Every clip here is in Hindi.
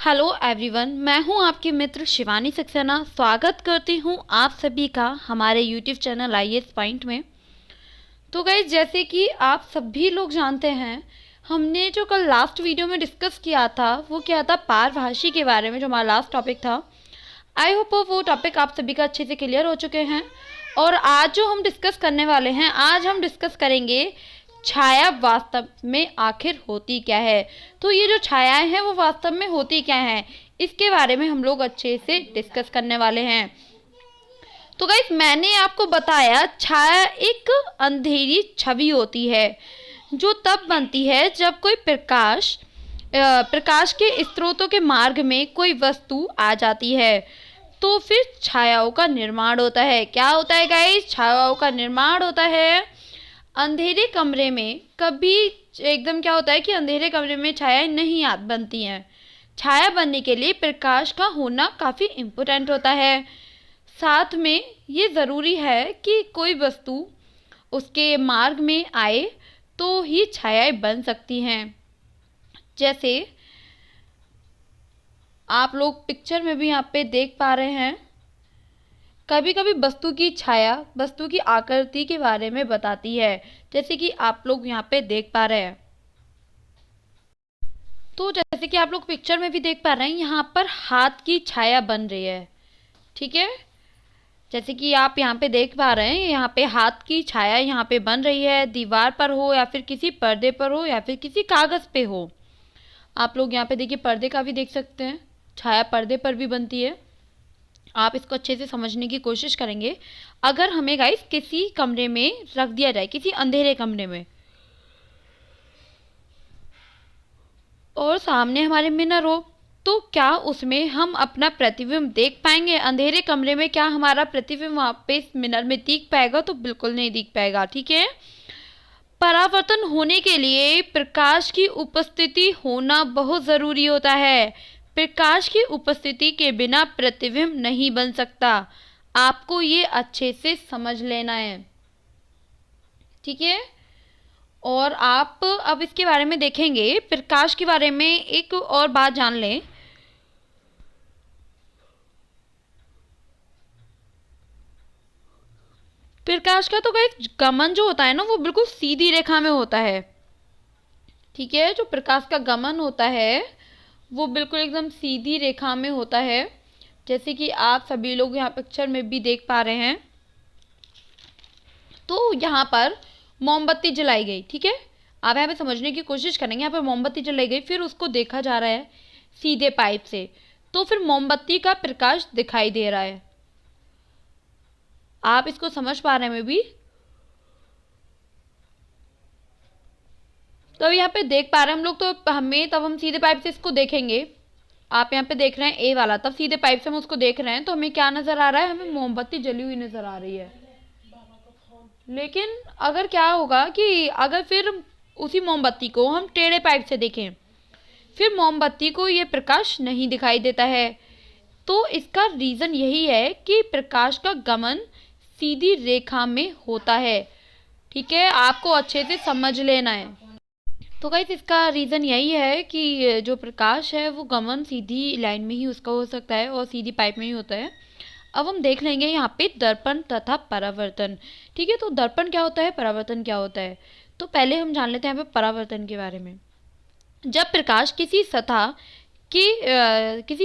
हेलो एवरीवन, मैं हूं आपकी मित्र शिवानी सक्सेना। स्वागत करती हूं आप सभी का हमारे यूट्यूब चैनल आईएएस पॉइंट में। तो गाइस, जैसे कि आप सभी लोग जानते हैं, हमने जो कल लास्ट वीडियो में डिस्कस किया था वो क्या था, पारभाषी के बारे में, जो हमारा लास्ट टॉपिक था। आई होप वो टॉपिक आप सभी का अच्छे से क्लियर हो चुके हैं। और आज जो हम डिस्कस करने वाले हैं, आज हम डिस्कस करेंगे छाया वास्तव में आखिर होती क्या है। तो ये जो छायाएं हैं वो वास्तव में होती क्या हैं, इसके बारे में हम लोग अच्छे से डिस्कस करने वाले हैं। तो गाइस, मैंने आपको बताया छाया एक अंधेरी छवि होती है जो तब बनती है जब कोई प्रकाश के स्रोतों के मार्ग में कोई वस्तु आ जाती है, तो फिर छायाओं का निर्माण होता है। क्या होता है गाइस? छायाओं का निर्माण होता है। अंधेरे कमरे में कभी एकदम क्या होता है कि अंधेरे कमरे में छायाएं नहीं बनती हैं। छाया बनने के लिए प्रकाश का होना काफ़ी इम्पोर्टेंट होता है। साथ में ये ज़रूरी है कि कोई वस्तु उसके मार्ग में आए तो ही छायाएं बन सकती हैं। जैसे आप लोग पिक्चर में भी यहाँ पे देख पा रहे हैं, कभी कभी वस्तु की छाया वस्तु की आकृति के बारे में बताती है, जैसे कि आप लोग यहाँ पे देख पा रहे हैं। तो जैसे कि आप लोग पिक्चर में भी देख पा रहे हैं, यहाँ पर हाथ की छाया बन रही है। ठीक है, जैसे कि आप यहाँ पे देख पा रहे हैं, यहाँ पे हाथ की छाया यहाँ पे बन रही है, दीवार पर हो या फिर किसी पर्दे पर हो या फिर किसी कागज़ पे हो। आप लोग यहाँ पे देखिए, पर्दे का भी देख सकते हैं, छाया पर्दे पर भी बनती है। आप इसको अच्छे से समझने की कोशिश करेंगे। अगर हमें गाइस किसी कमरे में रख दिया जाए, किसी अंधेरे कमरे में, और सामने हमारे मिरर हो, तो क्या उसमें हम अपना प्रतिबिंब देख पाएंगे? अंधेरे कमरे में क्या हमारा प्रतिबिंब वहाँ पे इस मिरर में दिख पाएगा? तो बिल्कुल नहीं दिख पाएगा। ठीक है, परावर्तन होने के लिए प्रकाश की उपस्थिति होना बहुत ज़रूरी होता है। प्रकाश की उपस्थिति के बिना प्रतिबिंब नहीं बन सकता। आपको ये अच्छे से समझ लेना है। ठीक है, और आप अब इसके बारे में देखेंगे, प्रकाश के बारे में एक और बात जान लें। प्रकाश का तो गाइस गमन जो होता है ना, वो बिल्कुल सीधी रेखा में होता है। ठीक है, जो प्रकाश का गमन होता है वो बिल्कुल एकदम सीधी रेखा में होता है, जैसे कि आप सभी लोग यहाँ पिक्चर में भी देख पा रहे हैं। तो यहाँ पर मोमबत्ती जलाई गई। ठीक है, आप यहाँ पे समझने की कोशिश करेंगे। यहाँ पर मोमबत्ती जलाई गई, फिर उसको देखा जा रहा है सीधे पाइप से, तो फिर मोमबत्ती का प्रकाश दिखाई दे रहा है। आप इसको समझ पा रहे हैं में भी? तो अब यहाँ पे देख पा रहे हैं हम लोग, तो हमें तब हम सीधे पाइप से इसको देखेंगे। आप यहाँ पे देख रहे हैं ए वाला, तब सीधे पाइप से हम उसको देख रहे हैं, तो हमें क्या नज़र आ रहा है? हमें मोमबत्ती जली हुई नज़र आ रही है। लेकिन अगर क्या होगा कि अगर फिर उसी मोमबत्ती को हम टेढ़े पाइप से देखें, फिर मोमबत्ती को ये प्रकाश नहीं दिखाई देता है। तो इसका रीज़न यही है कि प्रकाश का गमन सीधी रेखा में होता है। ठीक है, आपको अच्छे से समझ लेना है। तो गाइस, इसका रीज़न यही है कि जो प्रकाश है वो गमन सीधी लाइन में ही उसका हो सकता है और सीधी पाइप में ही होता है। अब हम देख लेंगे यहाँ पे दर्पण तथा परावर्तन। ठीक है, तो दर्पण क्या होता है, परावर्तन क्या होता है, तो पहले हम जान लेते हैं यहाँ पे परावर्तन के बारे में। जब प्रकाश किसी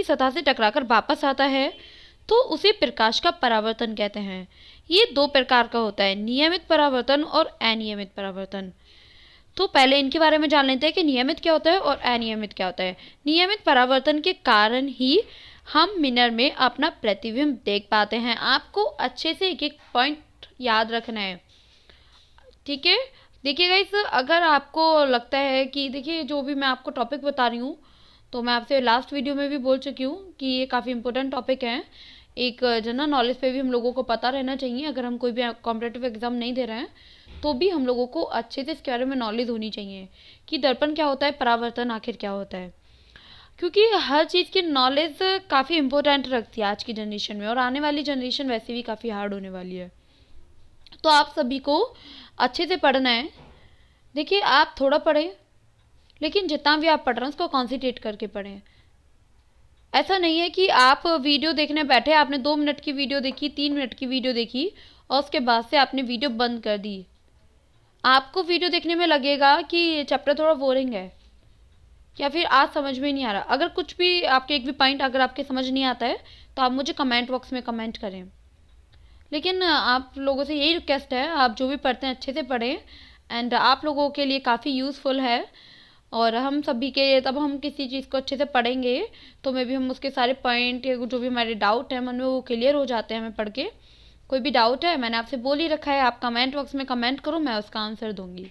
सतह से टकराकर वापस आता है तो उसे प्रकाश का परावर्तन कहते हैं। ये दो प्रकार का होता है, नियमित परावर्तन और अनियमित परावर्तन। तो पहले इनके बारे में जान लेते हैं कि नियमित क्या होता है और अनियमित क्या होता है। नियमित परावर्तन के कारण ही हम मिरर में अपना प्रतिबिंब देख पाते हैं। आपको अच्छे से एक एक पॉइंट याद रखना है। ठीक है, देखिए गाइस, अगर आपको लगता है कि देखिए जो भी मैं आपको टॉपिक बता रही हूँ, तो मैं आपसे लास्ट वीडियो में भी बोल चुकी हूँ कि ये काफ़ी इंपॉर्टेंट टॉपिक है। एक जनरल नॉलेज पे भी हम लोगों को पता रहना चाहिए। अगर हम कोई भी कॉम्पिटिटिव एग्जाम नहीं दे रहे हैं तो भी हम लोगों को अच्छे से इसके बारे में नॉलेज होनी चाहिए कि दर्पण क्या होता है, परावर्तन आखिर क्या होता है। क्योंकि हर चीज़ की नॉलेज काफ़ी इंपॉर्टेंट रखती है आज की जनरेशन में, और आने वाली जनरेशन वैसे भी काफ़ी हार्ड होने वाली है। तो आप सभी को अच्छे से पढ़ना है। देखिए, आप थोड़ा पढ़ें, लेकिन जितना भी आप पढ़ रहे हैं उसको कॉन्सेंट्रेट करके पढ़ें। ऐसा नहीं है कि आप वीडियो देखने बैठे, आपने 2 मिनट की वीडियो देखी, 3 मिनट की वीडियो देखी और उसके बाद से आपने वीडियो बंद कर दी। आपको वीडियो देखने में लगेगा कि चैप्टर थोड़ा बोरिंग है या फिर आज समझ में नहीं आ रहा। अगर कुछ भी आपके एक भी पॉइंट अगर आपके समझ नहीं आता है तो आप मुझे कमेंट बॉक्स में कमेंट करें। लेकिन आप लोगों से यही रिक्वेस्ट है, आप जो भी पढ़ते हैं अच्छे से पढ़ें एंड आप लोगों के लिए काफ़ी यूज़फुल है। और हम सभी के, तब हम किसी चीज़ को अच्छे से पढ़ेंगे तो मे भी हम उसके सारे पॉइंट या जो भी हमारे डाउट है मन में वो क्लियर हो जाते हैं हमें पढ़ के। कोई भी डाउट है मैंने आपसे बोल ही रखा है, आप कमेंट बॉक्स में कमेंट करो, मैं उसका आंसर दूंगी।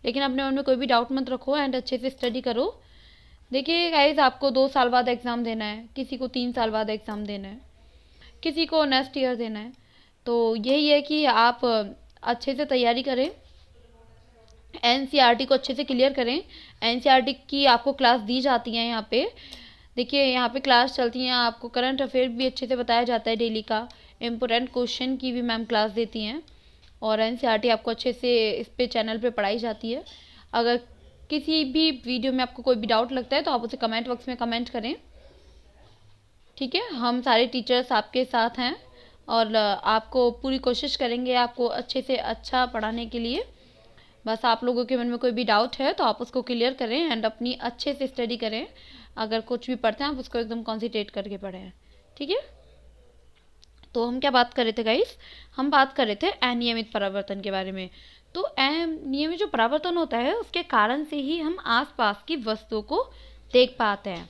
लेकिन अपने मन में कोई भी डाउट मत रखो एंड अच्छे से स्टडी करो। देखिए गाइज, आपको 2 साल बाद एग्ज़ाम देना है, किसी को 3 साल बाद एग्ज़ाम देना है, किसी को नेक्स्ट ईयर देना है। तो यही है कि आप अच्छे से तैयारी करें, एनसीईआरटी को अच्छे से क्लियर करें। एनसीईआरटी की आपको क्लास दी जाती है यहाँ पे। देखिए यहाँ पे क्लास चलती हैं, आपको करंट अफेयर भी अच्छे से बताया जाता है डेली का, इम्पोर्टेंट क्वेश्चन की भी मैम क्लास देती हैं और एनसीईआरटी आपको अच्छे से इस पे चैनल पे पढ़ाई जाती है। अगर किसी भी वीडियो में आपको कोई भी डाउट लगता है तो आप उसे कमेंट बॉक्स में कमेंट करें, ठीक है। हम सारे टीचर्स आपके साथ हैं और आपको पूरी कोशिश करेंगे आपको अच्छे से अच्छा पढ़ाने के लिए। बस आप लोगों के मन में कोई भी डाउट है तो आप उसको क्लियर करें एंड अपनी अच्छे से स्टडी करें। अगर कुछ भी पढ़ते हैं आप उसको एकदम कॉन्सेंट्रेट करके पढ़ें, ठीक है। तो हम क्या बात कर रहे थे गाइस, हम बात कर रहे थे अनियमित परावर्तन के बारे में। तो अनियमित जो परावर्तन होता है उसके कारण से ही हम आसपास की वस्तुओं को देख पाते हैं।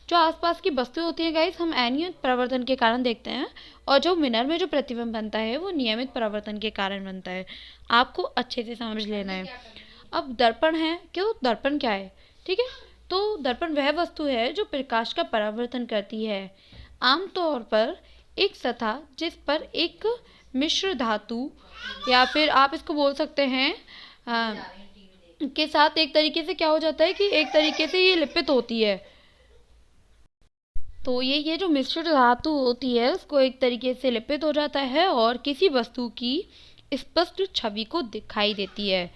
जो आसपास की वस्तुएं होती हैं गाइस, हम अनियमित परावर्तन के कारण देखते हैं और जो मिरर में जो प्रतिबिंब बनता है वो नियमित परावर्तन के कारण बनता है। आपको अच्छे से समझ लेना है। अब दर्पण है, क्यों दर्पण क्या है, ठीक है। तो दर्पण वह वस्तु है जो प्रकाश का परावर्तन करती है। आमतौर पर एक सतह जिस पर एक मिश्र धातु या फिर आप इसको बोल सकते हैं के साथ एक तरीके से क्या हो जाता है कि एक तरीके से ये लिपित होती है। तो ये जो मिश्र धातु होती है उसको एक तरीके से लिपित हो जाता है और किसी वस्तु की स्पष्ट छवि को दिखाई देती है।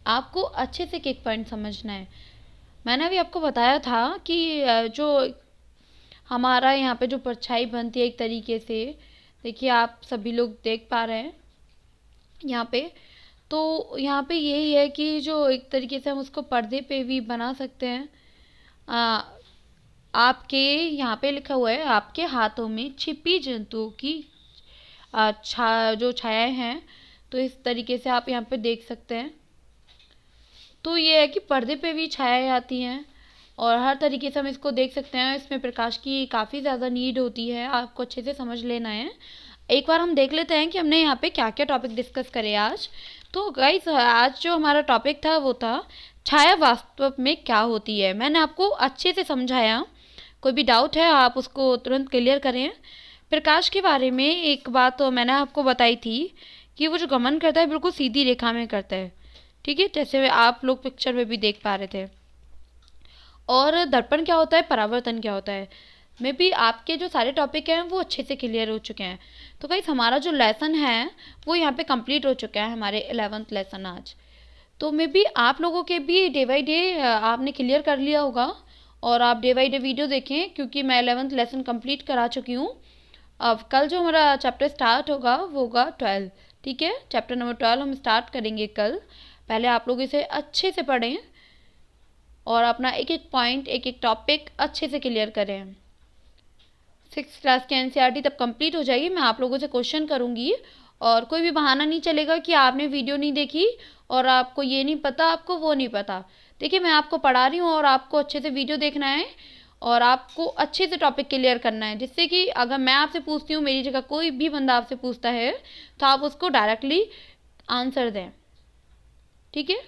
आपको अच्छे से एक पॉइंट समझना है। मैंने अभी आपको बताया था कि जो हमारा यहाँ पे जो परछाई बनती है एक तरीके से, देखिए आप सभी लोग देख पा रहे हैं यहाँ पे। तो यहाँ पे यही है कि जो एक तरीके से हम उसको पर्दे पे भी बना सकते हैं। आपके यहाँ पे लिखा हुआ है आपके हाथों में छिपी जंतुओं की जो छायाएं हैं, तो इस तरीके से आप यहाँ पे देख सकते हैं। तो ये है कि पर्दे पे भी छायाएं आती हैं और हर तरीके से हम इसको देख सकते हैं। इसमें प्रकाश की काफ़ी ज़्यादा नीड होती है, आपको अच्छे से समझ लेना है। एक बार हम देख लेते हैं कि हमने यहाँ पे क्या क्या टॉपिक डिस्कस करे आज। तो गाइस, आज जो हमारा टॉपिक था वो था छाया वास्तव में क्या होती है। मैंने आपको अच्छे से समझाया, कोई भी डाउट है आप उसको तुरंत क्लियर करें। प्रकाश के बारे में एक बात तो मैंने आपको बताई थी कि वो जो गमन करता है बिल्कुल सीधी रेखा में करता है, ठीक है, जैसे आप लोग पिक्चर में भी देख पा रहे थे। और दर्पण क्या होता है, परावर्तन क्या होता है, मे बी आपके जो सारे टॉपिक हैं वो अच्छे से क्लियर हो चुके हैं। तो गाइस, हमारा जो लेसन है वो यहाँ पे कंप्लीट हो चुका है, हमारे 11th लेसन आज। तो मे बी आप लोगों के भी डे बाई डे आपने क्लियर कर लिया होगा और आप डे बाई डे वीडियो देखें, क्योंकि मैं 11th लेसन कंप्लीट करा चुकी हूँ। अब कल जो हमारा चैप्टर स्टार्ट होगा वो होगा 12, ठीक है। चैप्टर नंबर 12 हम स्टार्ट करेंगे कल। पहले आप लोग इसे अच्छे से पढ़ें और अपना एक एक पॉइंट एक एक टॉपिक अच्छे से क्लियर करें। 6th क्लास की एनसीईआरटी तब कंप्लीट हो जाएगी, मैं आप लोगों से क्वेश्चन करूँगी और कोई भी बहाना नहीं चलेगा कि आपने वीडियो नहीं देखी और आपको ये नहीं पता, आपको वो नहीं पता। देखिए, मैं आपको पढ़ा रही हूँ और आपको अच्छे से वीडियो देखना है और आपको अच्छे से टॉपिक क्लियर करना है, जिससे कि अगर मैं आपसे पूछती हूँ, मेरी जगह कोई भी बंदा आपसे पूछता है तो आप उसको डायरेक्टली आंसर दें, ठीक है।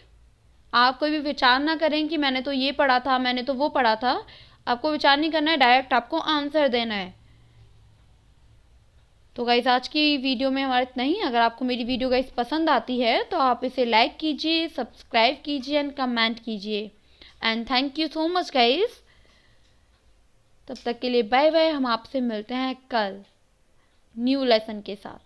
आप कोई भी विचार ना करें कि मैंने तो ये पढ़ा था, मैंने तो वो पढ़ा था। आपको विचार नहीं करना है, डायरेक्ट आपको आंसर देना है। तो गाइस, आज की वीडियो में हमारा इतना ही। अगर आपको मेरी वीडियो गाइस पसंद आती है तो आप इसे लाइक कीजिए, सब्सक्राइब कीजिए एंड कमेंट कीजिए। And thank you so much guys. तब तक के लिए बाय बाय। हम आपसे मिलते हैं कल न्यू लेसन के साथ।